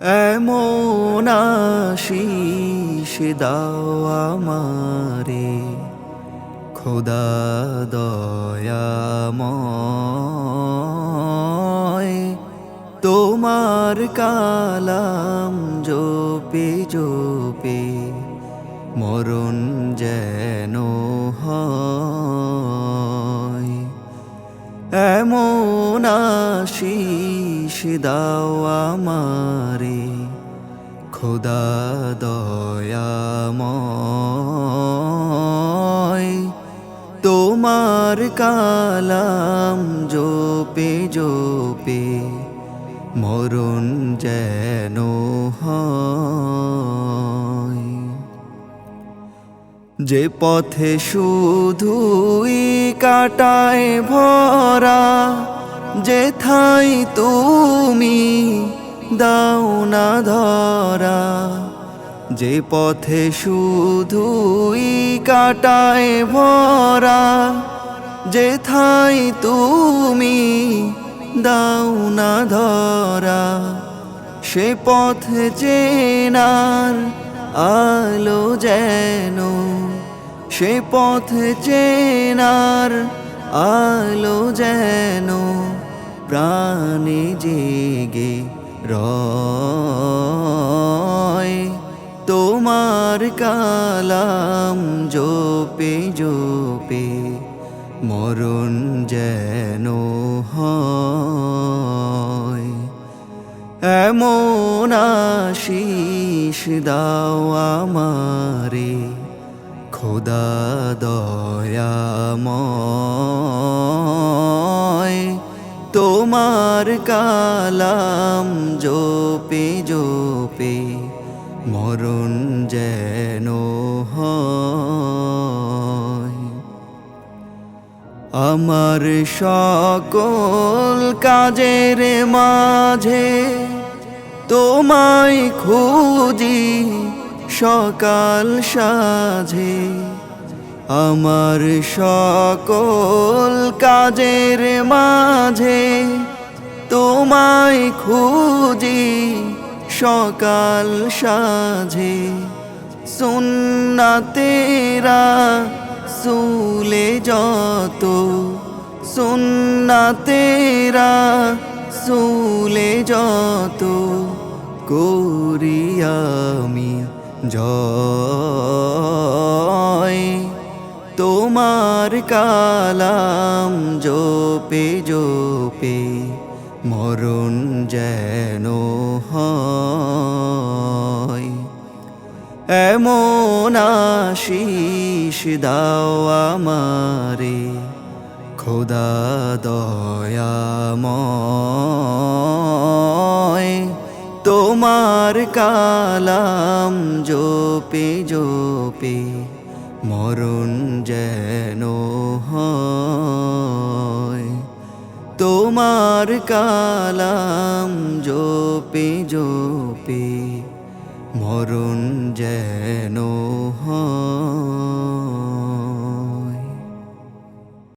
এমন আশিস দাও আমারে খোদা দয়াময়, তোমার কালাম জপে জপে মরণ যেন হয়। এমন আশিস দাও আমারে খোদা দয়াময়, তোমার কালাম জপে জপে মরণ যেন হয়। যে পথে শুধুই কাটায় ভরা, যেথায় তুমি দাও না ধরা। যে পথে শুধুই কাটায় ভরা, যেথায় তুমি দাও না ধরা। সে পথ চেনার আলো যেন, সে পথ চেনার আলো যেন প্রাণে জেগে রয়। তোমার কালাম জপে জপে মরণ যেন হয়। এমন আশিস দাও আমারে খোদা দয়াময়, তোমার কালাম জপে জপে মরণ যেন হয়। আমার সকল কাজের মাঝে তোমায় খুঁজি সকাল সাঁঝে। আমার সকল কাজের মাঝে তোমায় খুঁজি সকাল সাঁঝে। সুন্নাতেরা সুলে যত, সুন্নাতেরা সুলে যত করি আমি জয়। তোমার কালাম জপে জপে মরণ যেন হয়। এমন আশিস দাও আমারে খোদা দয়াময়, তোমার কালাম জপে জপে মরণ যেন হয়। তোমার কালাম জপে জপে মরণ যেন